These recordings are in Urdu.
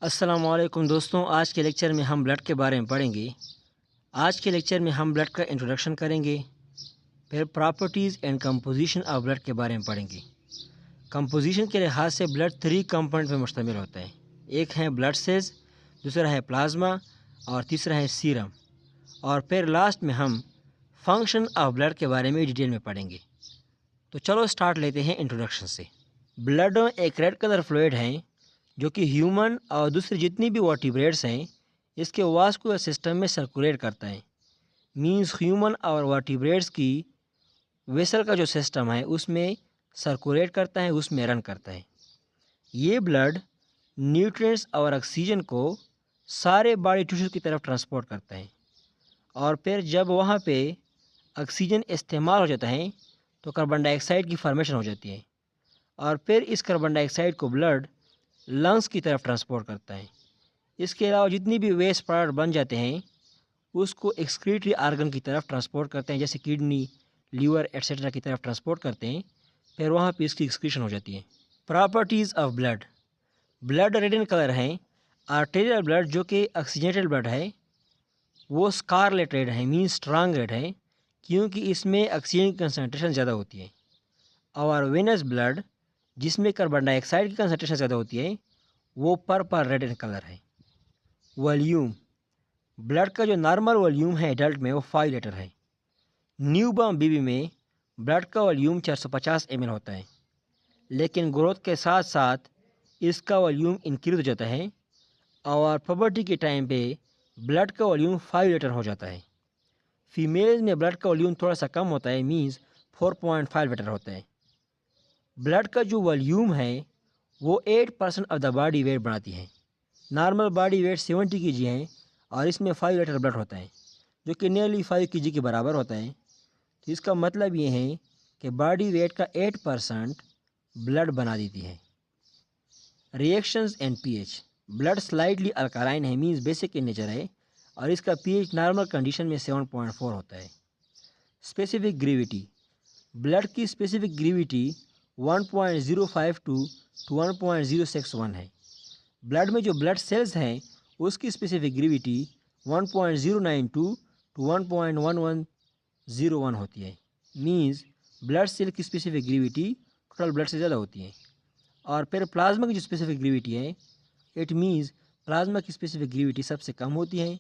السلام علیکم دوستوں، آج کے لیکچر میں ہم بلڈ کے بارے میں پڑھیں گے۔ آج کے لیکچر میں ہم بلڈ کا انٹروڈکشن کریں گے، پھر properties and composition of blood کے بارے میں پڑھیں گے۔ کمپوزیشن کے لحاظ سے بلڈ 3 کمپوننٹ پہ مشتمل ہوتا ہے۔ ایک ہے بلڈ سیلز، دوسرا ہے پلازما اور تیسرا ہے سیرم، اور پھر لاسٹ میں ہم فنکشن آف بلڈ کے بارے میں ڈیٹیل میں پڑھیں گے۔ تو چلو سٹارٹ لیتے ہیں انٹروڈکشن سے۔ بلڈ ایک ریڈ کلر فلوئڈ ہے جو کہ ہیومن اور دوسری جتنی بھی ورٹیبریٹس ہیں اس کے واسکولر سسٹم میں سرکولیٹ کرتا ہے۔ مینز ہیومن اور ورٹیبریٹس کی ویسل کا جو سسٹم ہے اس میں سرکولیٹ کرتا ہے، اس میں رن کرتا ہے۔ یہ بلڈ نیوٹرینٹس اور آکسیجن کو سارے باڈی ٹیشوز کی طرف ٹرانسپورٹ کرتا ہے، اور پھر جب وہاں پہ آکسیجن استعمال ہو جاتا ہے تو کاربن ڈائی آکسائڈ کی فارمیشن ہو جاتی ہے، اور پھر اس کاربن ڈائی آکسائڈ کو بلڈ لنگس کی طرف ٹرانسپورٹ کرتا ہے۔ اس کے علاوہ جتنی بھی ویسٹ پروڈکٹ بن جاتے ہیں اس کو ایکسکریٹری آرگن کی طرف ٹرانسپورٹ کرتے ہیں، جیسے کڈنی، لیور ایٹسیٹرا کی طرف ٹرانسپورٹ کرتے ہیں، پھر وہاں پہ اس کی ایکسکریشن ہو جاتی ہے۔ Properties of blood: blood red in colour ہے۔ آرٹیریل بلڈ جو کہ آکسیجنیٹڈ بلڈ ہے وہ اسکارلیٹ ریڈ ہے، مینس اسٹرانگ ریڈ ہے، کیونکہ اس میں آکسیجن کی کنسنٹریشن زیادہ ہوتی ہے۔ اور وینس بلڈ جس میں کاربن ڈائی آکسائڈ کی کنسنٹریشن زیادہ ہوتی ہے وہ پرپل ریڈ ان کلر ہے۔ والیوم: بلڈ کا جو نارمل والیوم ہے ایڈلٹ میں وہ 5 لیٹر ہے۔ نیو بارن بیبی میں بلڈ کا والیوم 450 ml ہوتا ہے، لیکن گروتھ کے ساتھ ساتھ اس کا والیوم انکریز ہو جاتا ہے، اور پبرٹی کے ٹائم پہ بلڈ کا والیوم 5 لیٹر ہو جاتا ہے۔ فیمیلز میں بلڈ کا والیوم تھوڑا سا کم ہوتا ہے، مینز 4.5 لیٹر ہوتا ہے۔ بلڈ کا جو والیوم ہے وہ 8% آف دا باڈی ویٹ بناتی ہے۔ نارمل باڈی ویٹ 70 kg ہے اور اس میں 5 لیٹر بلڈ ہوتا ہے، جو کہ نیئرلی 5 kg کے برابر ہوتا ہے۔ تو اس کا مطلب یہ ہے کہ باڈی ویٹ کا 8% بلڈ بنا دیتی ہے۔ Reactions and P H: blood slightly alkaline ہے، مینز بیسک ان نیچر ہے، اور اس کا پی ایچ نارمل کنڈیشن میں 7.4 ہوتا ہے۔ اسپیسیفک گریویٹی: بلڈ کی اسپیسیفک گریویٹی 1.052 to 1.061 ہے۔ بلڈ میں جو بلڈ سیلز ہیں اس کی اسپیسیفک گریویٹی 1.092 to 1.1101 ہوتی ہے، مینز بلڈ سیل کی اسپیسیفک گریویٹی ٹوٹل بلڈ سے زیادہ ہوتی ہے۔ اور پھر پلازما کی جو اسپیسیفک گریویٹی ہے اٹ مینز پلازما کی اسپیسیفک گریویٹی سب سے کم ہوتی ہے،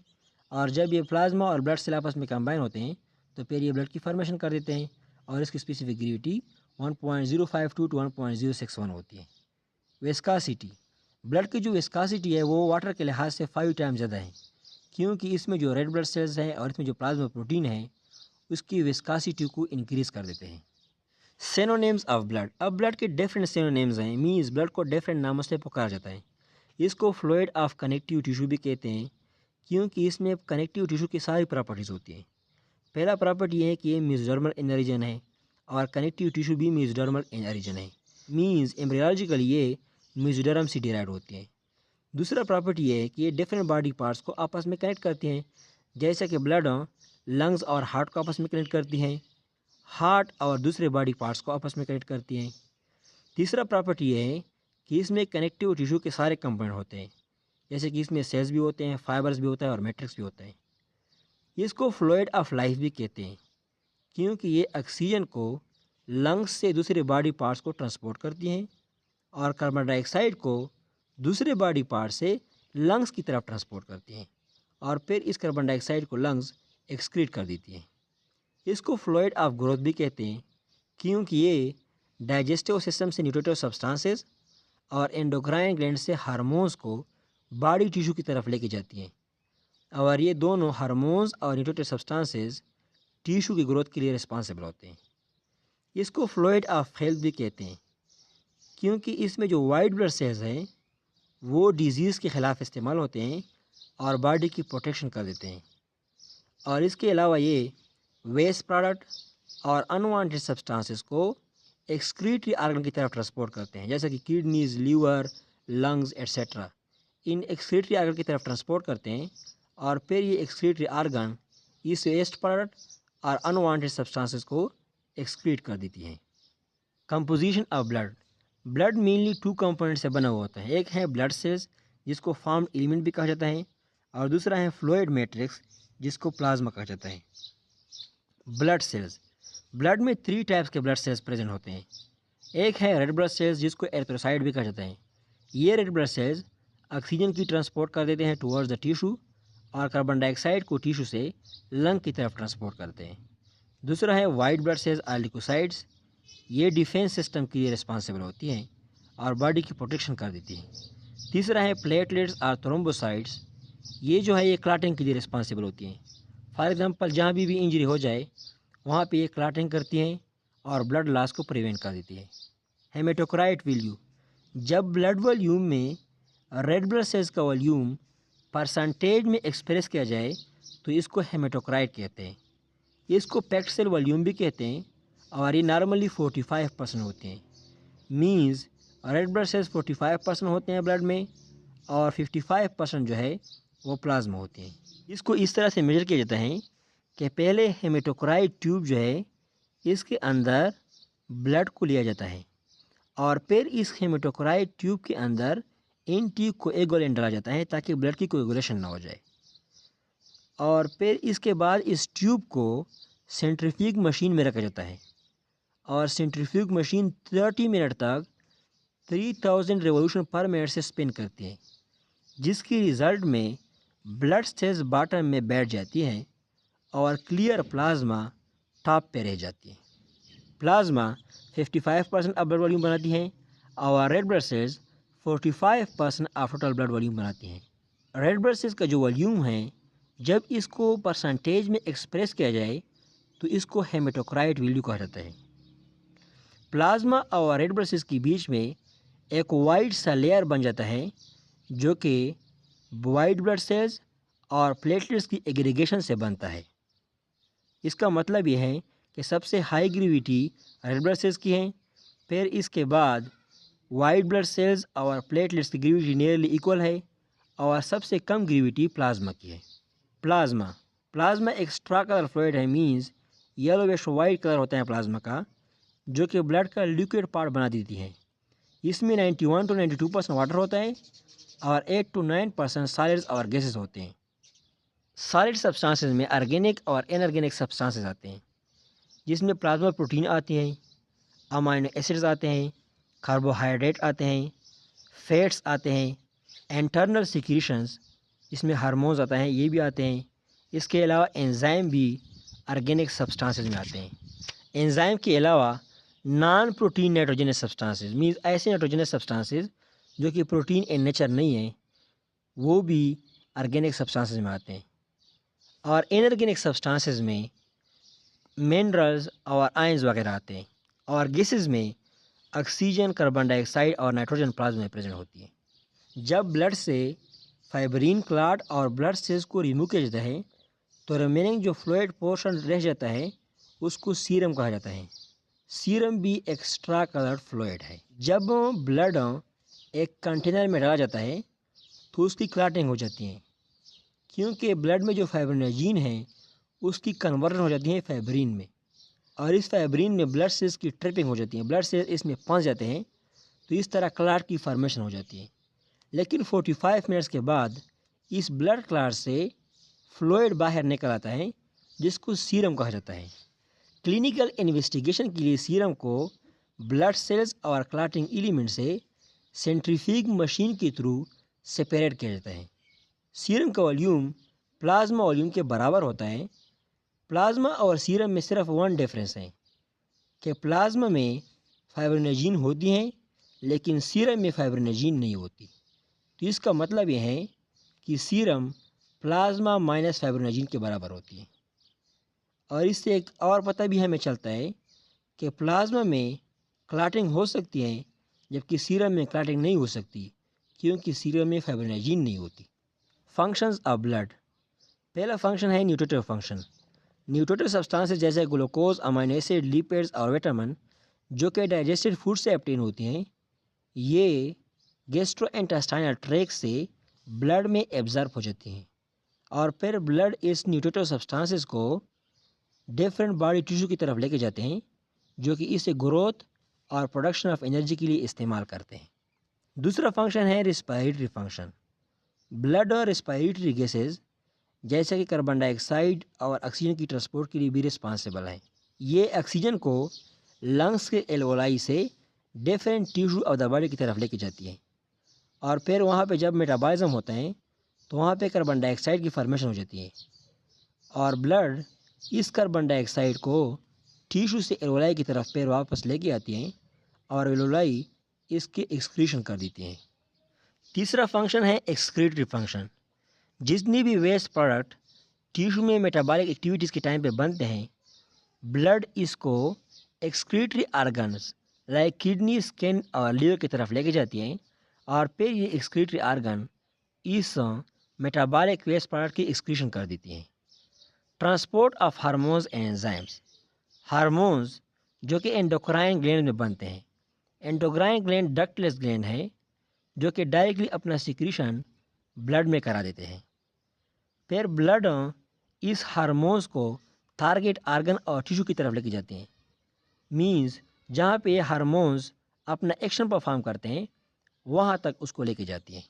اور جب یہ پلازما اور بلڈ سیل آپس میں کمبائن ہوتے ہیں تو پھر یہ بلڈ کی فارمیشن کر دیتے ہیں، اور اس کی اسپیسیفک گریویٹی 1.052 to 1.061 ہوتی ہے۔ ویسکاسٹی: بلڈ کی جو ویسکاسٹی ہے وہ واٹر کے لحاظ سے 5 ٹائم زیادہ ہے، کیونکہ اس میں جو ریڈ بلڈ سیلز ہیں اور اس میں جو پلازما پروٹین ہے اس کی ویسکاسٹی کو انکریز کر دیتے ہیں۔ سینونیمز آف بلڈ: اب بلڈ کے ڈفرینٹ سینونیمز ہیں، مینز بلڈ کو ڈفرینٹ ناموں سے پکارا جاتا ہے۔ اس کو فلوئڈ آف کنیکٹیو ٹیشو بھی کہتے ہیں، کیونکہ اس میں کنیکٹیو ٹیشو کی ساری پراپرٹیز ہوتی ہیں۔ پہلا پراپرٹی یہ ہے کہ یہ میزوڈرمل ان ریجن ہے، اور کنیکٹیو ٹیشو بھی میزوڈرمل ان ریجن ہے، مینز ایمبریولوجیکلی یہ میزوڈرم سے ڈیرائیوڈ ہوتی ہیں۔ دوسرا پراپرٹی یہ ہے کہ یہ ڈفرینٹ باڈی پارٹس کو آپس میں کنیکٹ کرتی ہیں، جیسا کہ بلڈ لنگز اور ہارٹ کو آپس میں کنیکٹ کرتی ہیں، ہارٹ اور دوسرے باڈی پارٹس کو آپس میں کنیکٹ کرتی ہیں۔ تیسرا پراپرٹی یہ ہے کہ اس میں کنیکٹیو ٹیشو کے سارے کمپوننٹ ہوتے ہیں، جیسے کہ اس میں سیلز بھی ہوتے ہیں، فائبرز بھی ہوتا ہے، اور میٹرکس بھی ہوتا ہے۔ اس کو فلوئڈ آف لائف بھی کہتے ہیں، کیونکہ یہ آکسیجن کو لنگس سے دوسرے باڈی پارٹس کو ٹرانسپورٹ کرتی ہیں، اور کاربن ڈائی آکسائڈ کو دوسرے باڈی پارٹ سے لنگس کی طرف ٹرانسپورٹ کرتی ہیں، اور پھر اس کاربن ڈائی آکسائڈ کو لنگس ایکسکریٹ کر دیتی ہیں۔ اس کو فلوئڈ آف گروتھ بھی کہتے ہیں، کیونکہ یہ ڈائجسٹیو سسٹم سے نیوٹریٹو سبسٹانسز اور اینڈوکرائن گلینڈ سے ہارمونز کو باڈی ٹیشو کی طرف لے کے جاتی ہیں، اور یہ دونوں ہارمونز اور نیوٹریٹو سبسٹانسز ٹیشو کی گروتھ کے لیے رسپانسبل ہوتے ہیں۔ اس کو فلوئڈ آف ہیلتھ بھی کہتے ہیں، کیونکہ اس میں جو وائٹ بلڈ سیلز ہیں وہ ڈیزیز کے خلاف استعمال ہوتے ہیں اور باڈی کی پروٹیکشن کر دیتے ہیں، اور اس کے علاوہ یہ ویسٹ پروڈکٹ اور انوانٹیڈ سبسٹانسز کو ایکسکریٹری آرگن کی طرف ٹرانسپورٹ کرتے ہیں، جیسا کہ کڈنیز، لیور، لنگز ایٹسیٹرا ان ایکسکریٹری آرگن کی طرف ٹرانسپورٹ کرتے ہیں، اور پھر یہ ایکسکریٹری آرگن اس ویسٹ پروڈکٹ اور انوانٹیڈ سبسٹانسز کو ایکسکریٹ کر دیتی ہیں۔ Composition of blood: blood mainly 2 component سے بنا ہوا ہوتا ہے۔ ایک ہے بلڈ سیلز جس کو فارمڈ ایلیمنٹ بھی کہا جاتا ہے، اور دوسرا ہے فلوئڈ میٹرکس جس کو پلازما کہا جاتا ہے۔ بلڈ سیلز، بلڈ میں 3 ٹائپس کے بلڈ سیلز پریزنٹ ہوتے ہیں۔ ایک ہے ریڈ بلڈ سیلز جس کو ایریتھروسائٹ بھی کہا جاتا ہے۔ یہ ریڈ بلڈ سیلز آکسیجن کی ٹرانسپورٹ کر دیتے ہیں ٹورڈز دا ٹیشو، اور کاربن ڈائی آکسائڈ کو ٹیشو سے لنگ کی طرف ٹرانسپورٹ کرتے ہیں۔ دوسرا ہے وائٹ بلڈ سیلز اور لیکوسائٹس، یہ ڈیفینس سسٹم کے لیے رسپانسیبل ہوتی ہیں اور باڈی کی پروٹیکشن کر دیتی ہیں۔ تیسرا ہے پلیٹلیٹس اور تھرومبوسائٹس، یہ جو ہے یہ کلاٹنگ کے لیے رسپانسیبل ہوتی ہیں۔ فار ایگزامپل جہاں بھی انجری ہو جائے وہاں پہ یہ کلاٹنگ کرتی ہیں اور بلڈ لاس کو پریونٹ کر دیتی ہے۔ ہیمیٹوکرائٹ ویلیو، جب بلڈ والیوم میں ریڈ بلڈ سیلز کا والیوم پرسنٹیج میں ایکسپریس کیا جائے تو اس کو ہیمیٹوکرائٹ کہتے ہیں۔ اس کو پیکڈ سیل والیوم بھی کہتے ہیں، اور یہ نارملی 45% ہوتے ہیں۔ مینز ریڈ بلڈ سیلز 45% ہوتے ہیں بلڈ میں، اور 55% جو ہے وہ پلازما ہوتے ہیں۔ اس کو اس طرح سے میجر کیا جاتا ہے کہ پہلے ہیمیٹوکرائٹ ٹیوب جو ہے اس کے اندر بلڈ کو لیا جاتا ہے، اور پھر اس ہیمیٹوکرائٹ ٹیوب کے اندر ان ٹیوب کو ایگولین ڈالا جاتا ہے تاکہ بلڈ کی کوگولیشن نہ ہو جائے، اور پھر اس کے بعد اس ٹیوب کو سینٹریفیوگ مشین میں رکھا جاتا ہے، اور سینٹریفیوگ مشین 30 منٹ تک 3000 ریولیوشن پر منٹ سے سپن کرتی ہے، جس کی رزلٹ میں بلڈ سیلز باٹم میں بیٹھ جاتی ہیں اور کلیئر پلازما ٹاپ پہ رہ جاتی ہے۔ پلازما 55% آف بلڈ والیوم بناتی ہیں، اور red blood cells 45% of total blood volume بناتی ہیں۔ ریڈ بلڈ سیلز کا جو والیوم ہے جب اس کو پرسنٹیج میں ایکسپریس کیا جائے تو اس کو ہیمیٹوکرائٹ ویلیو کہا جاتا ہے۔ پلازما اور ریڈ بلڈ سیلز کے بیچ میں ایک وائٹ سا لیئر بن جاتا ہے جو کہ وائٹ بلڈ سیلز اور پلیٹلیٹس کی ایگریگیشن سے بنتا ہے۔ اس کا مطلب یہ ہے کہ سب سے high gravity red blood cells کی ہیں، پھر اس کے بعد وائٹ بلڈ سیلز اور پلیٹلیٹس کی گریویٹی نیئرلی ایکول ہے، اور سب سے کم گریویٹی پلازما کی ہے۔ پلازما ایک اسٹرا کلر فلوئڈ ہے، مینز یلویش وائٹ کلر ہوتا ہے پلازما کا، جو کہ بلڈ کا لیکوڈ پارٹ بنا دیتی ہے۔ اس میں 91 to 92% واٹر ہوتا ہے، اور 8 to 9% سالڈز اور گیسز ہوتے ہیں۔ سالڈ سبسٹانسز میں آرگینک اور انآرگینک سبسٹانسز آتے ہیں، جس میں پلازما پروٹین آتے ہیں، امائنو ایسڈز آتے ہیں، کاربوہائیڈریٹ آتے ہیں، فیٹس آتے ہیں، انٹرنل سیکریشنز جس میں ہارمونز آتے ہیں یہ بھی آتے ہیں۔ اس کے علاوہ انزائم بھی آرگینک سبسٹانسز میں آتے ہیں۔ انزائم کے علاوہ non protein nitrogenous substances, means ایسے نائٹروجنس سبسٹانسز جو کہ پروٹین ان نیچر نہیں ہیں، وہ بھی آرگینک سبسٹانسز میں آتے ہیں۔ اور انآرگینک سبسٹانسز میں منرلز اور آئنز وغیرہ آتے ہیں، اور گیسز میں آکسیجن، کاربن ڈائی آکسائڈ اور نائٹروجن پلازما میں پریزنٹ ہوتی ہے۔ جب بلڈ سے فائبرین کلاٹ اور بلڈ سیلز کو ریموو کیا جاتا ہے تو ریمیننگ جو فلوئڈ پورشن رہ جاتا ہے اس کو سیرم کہا جاتا ہے۔ سیرم بھی ایکسٹرا کلرڈ فلوئڈ ہے۔ جب بلڈ ایک کنٹینر میں ڈالا جاتا ہے تو اس کی کلاٹنگ ہو جاتی ہے، کیونکہ بلڈ میں جو فائبرینوجین ہے اس کی کنورژن ہو جاتی ہے فائبرین میں، اور اس فائبرین میں بلڈ سیلز کی ٹریپنگ ہو جاتی ہے، بلڈ سیلز اس میں پھنس جاتے ہیں، تو اس طرح کلاٹ کی فارمیشن ہو جاتی ہے۔ لیکن 45 منٹس کے بعد اس بلڈ کلاٹ سے فلوئڈ باہر نکل آتا ہے جس کو سیرم کہا جاتا ہے۔ کلینیکل انویسٹیگیشن کے لیے سیرم کو بلڈ سیلز اور کلاٹنگ ایلیمنٹ سے سینٹریفیوگ مشین کے تھرو سپریٹ کیا جاتا ہے۔ سیرم کا والیوم پلازما والیوم کے برابر ہوتا ہے۔ پلازما اور سیرم میں صرف 1 ڈفرینس ہے کہ پلازما میں فائبرینوجین ہوتی ہیں لیکن سیرم میں فائبرینوجین نہیں ہوتی۔ تو اس کا مطلب یہ ہے کہ سیرم پلازما مائنس فائبرینوجین کے برابر ہوتی ہے۔ اور اس سے ایک اور پتہ بھی ہمیں چلتا ہے کہ پلازما میں کلاٹنگ ہو سکتی ہے جبکہ سیرم میں کلاٹنگ نہیں ہو سکتی، کیونکہ سیرم میں فائبرینوجین نہیں ہوتی۔ فنکشنز آف بلڈ، پہلا فنکشن ہے نیوٹریٹو فنکشن۔ نیوٹریٹو سبسٹانسز جیسے گلوکوز، امائنو ایسڈ، لیپڈز اور وٹامن جو کہ ڈائجسٹڈ فوڈ سے obtain ہوتی ہیں، یہ گیسٹرو انٹسٹائنل ٹریک سے بلڈ میں ایبزارب ہو جاتی ہیں، اور پھر بلڈ اس نیوٹریٹو سبسٹانسز کو ڈفرینٹ باڈی ٹیشو کی طرف لے کے جاتے ہیں جو کہ اسے گروتھ اور پروڈکشن آف انرجی کے لیے استعمال کرتے ہیں۔ دوسرا فنکشن ہے ریسپائریٹری فنکشن۔ بلڈ اور ریسپائریٹری گیسز جیسے کہ کاربن ڈائی آکسائڈ اور آکسیجن کی ٹرانسپورٹ کے لیے بھی رسپانسیبل ہیں۔ یہ آکسیجن کو لنگس کے ایلولائی سے different tissue of the body کی طرف لے کے جاتی ہے، اور پھر وہاں پہ جب میٹابولزم ہوتا ہے تو وہاں پہ کاربن ڈائی آکسائڈ کی فارمیشن ہو جاتی ہے، اور بلڈ اس کاربن ڈائی آکسائڈ کو ٹیشو سے ایلولائی کی طرف پھر واپس لے کے آتی ہیں، اور ایلولائی اس کے ایکسکریشن کر دیتی ہیں۔ تیسرا فنکشن ہے ایکسکریٹری فنکشن۔ جتنی بھی ویسٹ پروڈکٹ ٹیشو میں میٹابولک ایکٹیویٹیز کے ٹائم پہ بنتے ہیں، بلڈ اس کو excretory organs like kidney, skin اور لیور کی طرف لے کے جاتی ہیں، اور پھر یہ ایکسکریٹری آرگن اس میٹابولک ویسٹ پروڈکٹ کی ایکسکریشن کر دیتی ہیں۔ Transport of hormones and enzymes. Hormones جو کہ اینڈوکرائن گلینڈ میں بنتے ہیں۔ اینڈوکرائن گلینڈ ڈکٹ لیس گلینڈ ہے جو کہ ڈائریکٹلی اپنا سیکریشن بلڈ میں کرا دیتے ہیں۔ پھر بلڈ اس ہارمونز کو ٹارگیٹ آرگن اور ٹیشو کی طرف لے کے جاتے ہیں، مینز جہاں پہ یہ ہارمونز اپنا ایکشن پرفارم کرتے ہیں وہاں تک اس کو لے کے جاتی ہیں۔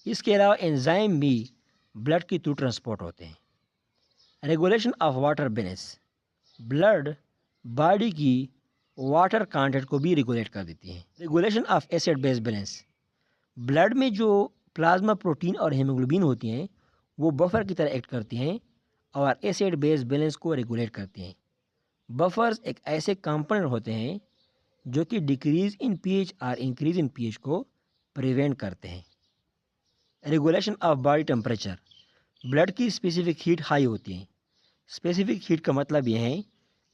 اس کے علاوہ انزائم بھی بلڈ کے تھرو ٹرانسپورٹ ہوتے ہیں۔ Regulation of water balance. Blood body کی واٹر کانٹینٹ کو بھی ریگولیٹ کر دیتی ہے۔ Regulation of acid base balance. Blood میں جو پلازما پروٹین اور ہیموگلوبین ہوتی ہیں وہ بفر کی طرح ایکٹ کرتی ہیں اور ایسڈ بیس بیلنس کو ریگولیٹ کرتی ہیں۔ بفرز ایک ایسے کمپوننٹ ہوتے ہیں جو کہ ڈیکریز ان پی ایچ اور انکریز ان پی ایچ کو پریونٹ کرتے ہیں۔ Regulation of body temperature. Blood کی اسپیسیفک ہیٹ ہائی ہوتی ہے۔ اسپیسیفک ہیٹ کا مطلب یہ ہے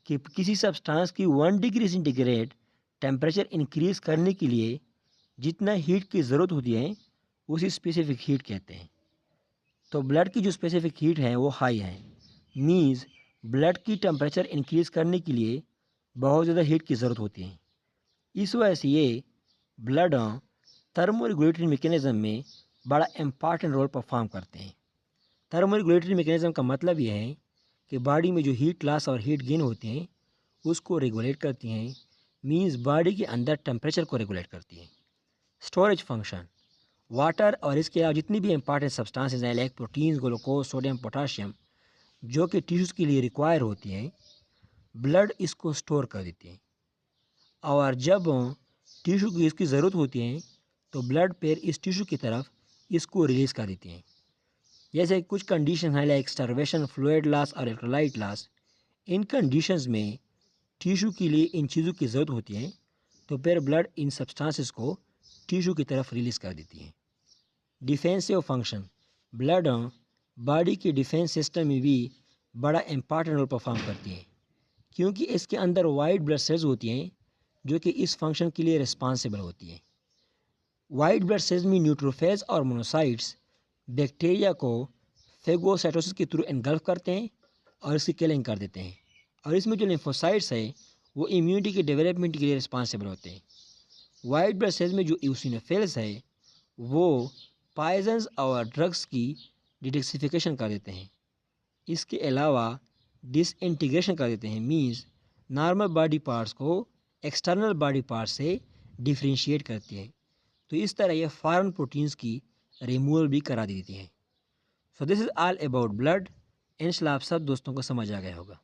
کہ کسی سبسٹانس کی 1 degree centigrade temperature increase کرنے کے لیے جتنا ہیٹ کی ضرورت ہوتی ہے اسی اسپیسیفک ہیٹ کہتے ہیں۔ تو بلڈ کی جو اسپیسیفک ہیٹ ہے وہ ہائی ہے، مینز بلڈ کی ٹمپریچر انکریز کرنے کے لیے بہت زیادہ ہیٹ کی ضرورت ہوتی ہے۔ اس وجہ سے یہ بلڈ تھرمو ریگولیٹری میکینزم میں بڑا امپارٹنٹ رول پرفارم کرتے ہیں۔ تھرمو ریگولیٹری میکینزم کا مطلب یہ ہے کہ باڈی میں جو ہیٹ لاس اور ہیٹ گین ہوتے ہیں اس کو ریگولیٹ کرتی ہیں، مینز باڈی کے اندر ٹمپریچر کو ریگولیٹ کرتی ہیں۔ Storage function. واٹر اور اس کے علاوہ جتنی بھی امپارٹنٹ سبسٹانسز ہیں like proteins, glucose, sodium, potassium جو کہ ٹیشوز کے لیے ریکوائر ہوتی ہیں، بلڈ اس کو اسٹور کر دیتی ہیں، اور جب ٹیشو کی اس کی ضرورت ہوتی ہے تو بلڈ پھر اس ٹیشو کی طرف اس کو ریلیز کر دیتی ہیں۔ جیسے کچھ کنڈیشن ہیں لائک اسٹرویشن، فلوئڈ لاس اور الیکٹرولائٹ لاس۔ ان کنڈیشنز میں ٹیشو کے لیے ان چیزوں کی ضرورت ہوتی ہے تو پھر بلڈ ان سبسٹانسز کو ٹیشو کی طرف ریلیز کر دیتی ہے۔ Defensive function. بلڈ باڈی کے ڈیفینس سسٹم میں بھی بڑا امپارٹنٹ رول پرفارم کرتی ہے، کیونکہ اس کے اندر وائٹ بلڈ سیلز ہوتی ہیں جو کہ اس فنکشن کے لیے رسپانسیبل ہوتی ہیں۔ وائٹ بلڈ سیلز میں نیوٹروفیلز اور مونوسائٹس بیکٹیریا کو فیگوسائٹوسس کے تھرو انگلف کرتے ہیں اور اس کی کلنگ کر دیتے ہیں، اور اس میں جو لیمفوسائٹس ہے وہ امیونٹی کے ڈیولپمنٹ کے لیے رسپانسیبل ہوتے ہیں۔ وائٹ بلڈ سیلز میں جو ایوسینوفیلز ہے وہ پائزنز اور ڈرگس کی ڈیٹاکسیفیکیشن کر دیتے ہیں۔ اس کے علاوہ ڈس انٹیگریشن کر دیتے ہیں، مینز نارمل باڈی پارٹس کو ایکسٹرنل باڈی پارٹس سے ڈیفرینشیٹ کرتی ہیں، تو اس طرح یہ فارن پروٹینز کی ریموول بھی کرا دیتی ہیں۔ سو دس از آل اباؤٹ بلڈ۔ انشاءاللہ آپ سب دوستوں کو سمجھ آ گیا ہوگا۔